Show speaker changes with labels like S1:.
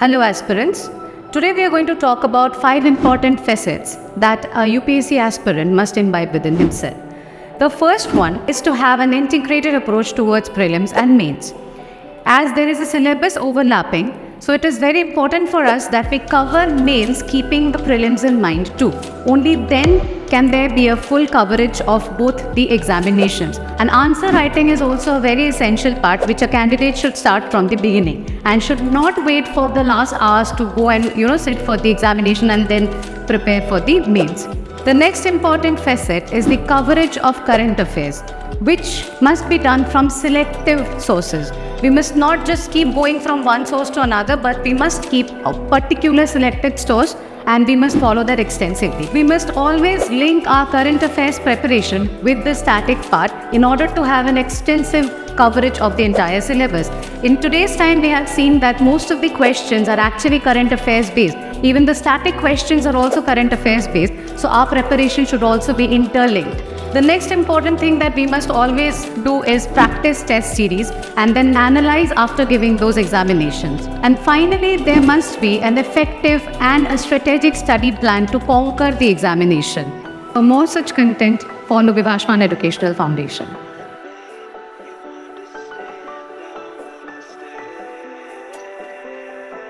S1: Hello aspirants. Today we are going to talk about 5 important facets that a UPSC aspirant must imbibe within himself. The first one is to have an integrated approach towards prelims and mains. As there is a syllabus overlapping, so it is very important for us that we cover mains keeping the prelims in mind too. Only then can there be a full coverage of both the examinations. And answer writing is also a very essential part which a candidate should start from the beginning and should not wait for the last hours to go and sit for the examination and then prepare for the mains. The next important facet is the coverage of current affairs, which must be done from selective sources. We must not just keep going from one source to another, but we must keep a particular selected source and we must follow that extensively. We must always link our current affairs preparation with the static part in order to have an extensive coverage of the entire syllabus. In today's time, we have seen that most of the questions are actually current affairs based. Even the static questions are also current affairs based, so our preparation should also be interlinked. The next important thing that we must always do is practice test series and then analyze after giving those examinations. And finally, there must be an effective and a strategic study plan to conquer the examination. For more such content, follow Vivashwan Educational Foundation.